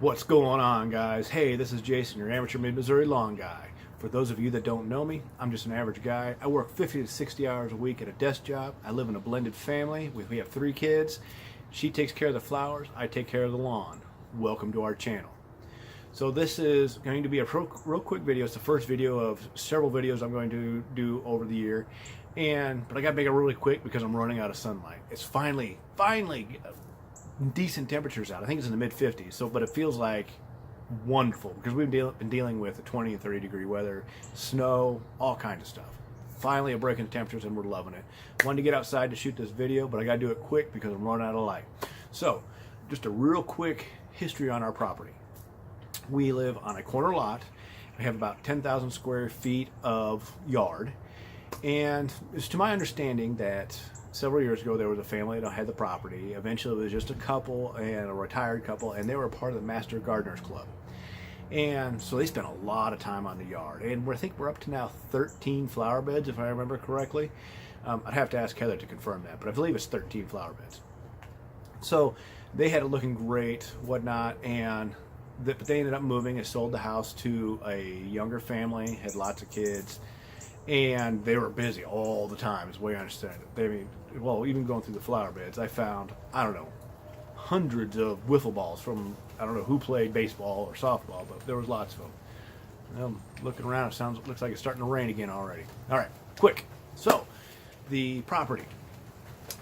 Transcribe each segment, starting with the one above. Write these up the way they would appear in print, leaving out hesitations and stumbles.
What's going on, guys? Hey, this is Jason, your amateur mid-Missouri lawn guy. For those of you that don't know me, I'm just an average guy. I work 50 to 60 hours a week at a desk job. I live in a blended family. We have 3 kids. She takes care of the flowers. I take care of the lawn. Welcome to our channel. So this is going to be a real quick video. It's the first video of several videos I'm going to do over the year. But I got to make it really quick because I'm running out of sunlight. It's finally decent temperatures out. I think it's in the mid 50s. But it feels like wonderful because we've been dealing with 20 and 30 degree weather, snow, all kinds of stuff. Finally a break in the temperatures and we're loving it. Wanted to get outside to shoot this video, but I got to do it quick because I'm running out of light. So just a real quick history on our property. We live on a corner lot. We have about 10,000 square feet of yard. And it's to my understanding that several years ago there was a family that had the property. Eventually it was just a couple and a retired couple, and they were part of the Master Gardeners Club. And so they spent a lot of time on the yard. And I think we're up to now 13 flower beds, if I remember correctly. I'd have to ask Heather to confirm that, but I believe it's 13 flower beds. So they had it looking great, whatnot, but they ended up moving and sold the house to a younger family, had lots of kids, and they were busy all the time, is the way I understand it. Even going through the flower beds, I found, I don't know, hundreds of wiffle balls from, I don't know who played baseball or softball, but there was lots of them. Looking around, looks like it's starting to rain again already. All right, quick. So, the property.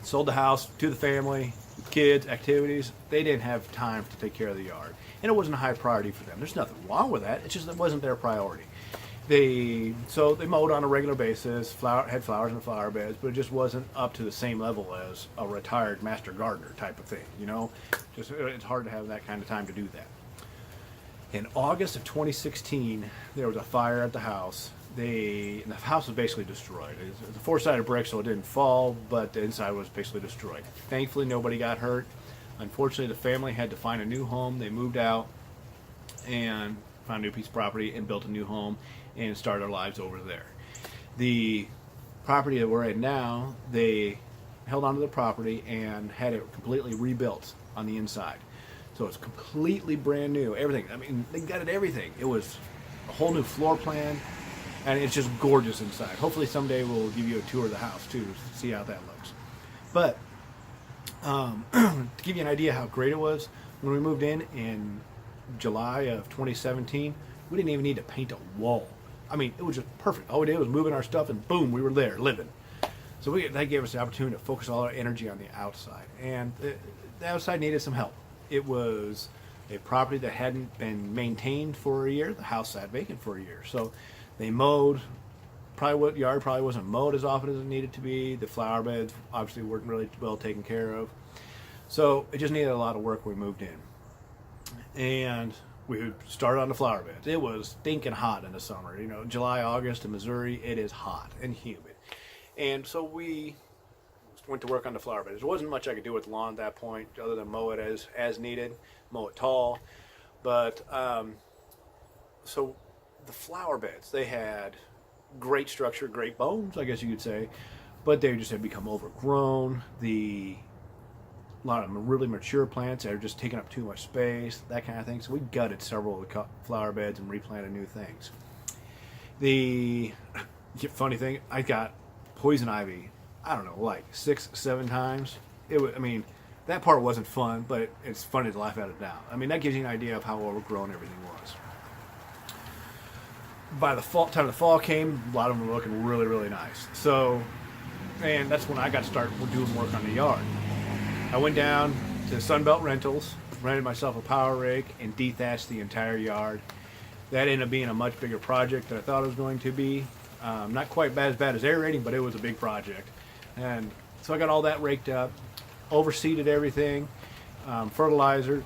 Sold the house to the family, kids, activities. They didn't have time to take care of the yard. And it wasn't a high priority for them. There's nothing wrong with that. It's just it wasn't their priority. They mowed on a regular basis, had flowers in the flower beds, but it just wasn't up to the same level as a retired master gardener type of thing, you know? It's hard to have that kind of time to do that. In August of 2016, there was a fire at the house. The house was basically destroyed. It was a 4-sided brick, so it didn't fall, but the inside was basically destroyed. Thankfully, nobody got hurt. Unfortunately, the family had to find a new home. They moved out and found a new piece of property and built a new home and started our lives over there. The property that we're at now, they held onto the property and had it completely rebuilt on the inside. So it's completely brand new, everything. I mean, they gutted everything. It was a whole new floor plan, and it's just gorgeous inside. Hopefully someday we'll give you a tour of the house too, to see how that looks. But to give you an idea how great it was, when we moved in July of 2017, we didn't even need to paint a wall. I mean, it was just perfect. All we did was moving our stuff and boom, we were there living. So that gave us the opportunity to focus all our energy on the outside. And the outside needed some help. It was a property that hadn't been maintained for a year. The house sat vacant for a year. So they mowed. Yard probably wasn't mowed as often as it needed to be. The flower beds obviously weren't really well taken care of. So it just needed a lot of work when we moved in. And we started on the flower beds. It was stinking hot in the summer. You know, July, August in Missouri, it is hot and humid. And so we went to work on the flower beds. There wasn't much I could do with the lawn at that point other than mow it as needed, mow it tall. But so the flower beds, they had great structure, great bones, I guess you could say, but they just had become overgrown. A lot of really mature plants that are just taking up too much space, that kind of thing. So we gutted several of the flower beds and replanted new things. The funny thing, I got poison ivy, I don't know, like 6-7 times. That part wasn't fun, but it's funny to laugh at it now. I mean, that gives you an idea of how overgrown everything was. By the time the fall came, a lot of them were looking really, really nice. So, and that's when I got to start doing work on the yard. I went down to Sunbelt Rentals, rented myself a power rake, and dethatched the entire yard. That ended up being a much bigger project than I thought it was going to be. Not quite as bad as aerating, but it was a big project. And so I got all that raked up, overseeded everything, fertilizer,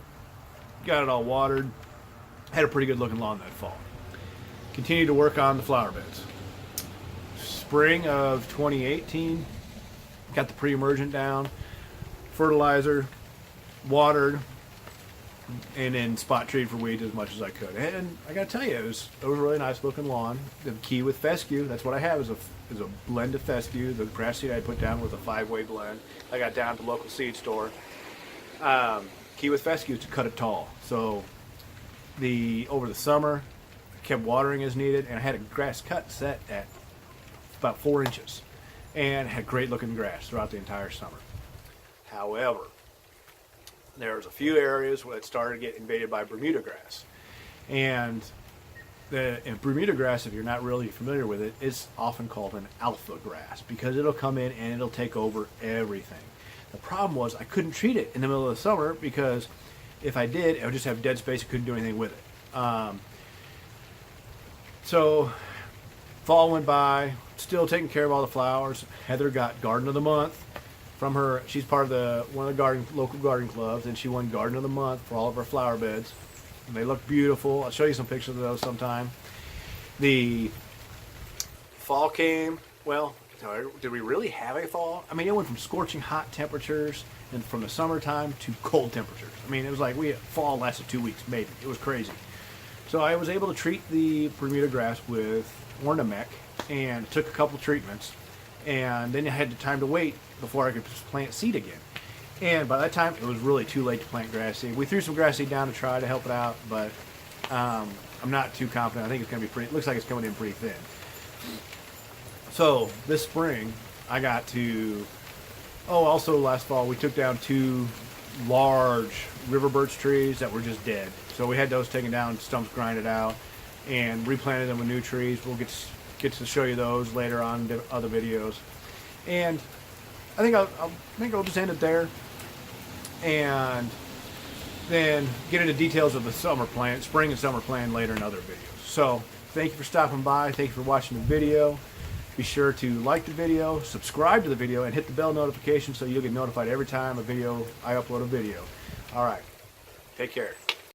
got it all watered. Had a pretty good looking lawn that fall. Continued to work on the flower beds. Spring of 2018, got the pre-emergent down, fertilizer, watered, and then spot treated for weeds as much as I could. And I gotta tell you, it was a really nice looking lawn. The key with fescue, that's what I have, is a blend of fescue. The grass seed I put down was a 5-way blend. I got down to the local seed store. Key with fescue is to cut it tall. So over the summer, kept watering as needed, and I had a grass cut set at about 4 inches, and had great looking grass throughout the entire summer. However, there was a few areas where it started to get invaded by Bermuda grass, and Bermuda grass, if you're not really familiar with it, is often called an alpha grass because it'll come in and it'll take over everything. The problem was I couldn't treat it in the middle of the summer because if I did, I would just have dead space. I couldn't do anything with it. So fall went by, still taking care of all the flowers. Heather got Garden of the Month from her. She's part of one of the local garden clubs, and she won Garden of the Month for all of her flower beds. And they look beautiful. I'll show you some pictures of those sometime. The fall came. Well, did we really have a fall? I mean, it went from scorching hot temperatures and from the summertime to cold temperatures. I mean, it was like fall lasted 2 weeks, maybe. It was crazy. So I was able to treat the Bermuda grass with Ornamec and took a couple treatments. And then I had time to wait before I could plant seed again. And by that time, it was really too late to plant grass seed. We threw some grass seed down to try to help it out, but I'm not too confident. I think it's going to be pretty. It looks like it's coming in pretty thin. So this spring, I got to. Oh, also last fall, we took down 2 large river birch trees that were just dead. So we had those taken down, stumps grinded out, and replanted them with new trees. We'll get to show you those later on in other videos. And I think I'll just end it there, and then get into details of the spring and summer plan later in other videos. So thank you for stopping by. Thank you for watching the video. Be sure to like the video, subscribe to the video, and hit the bell notification so you'll get notified every time I upload a video. All right, take care.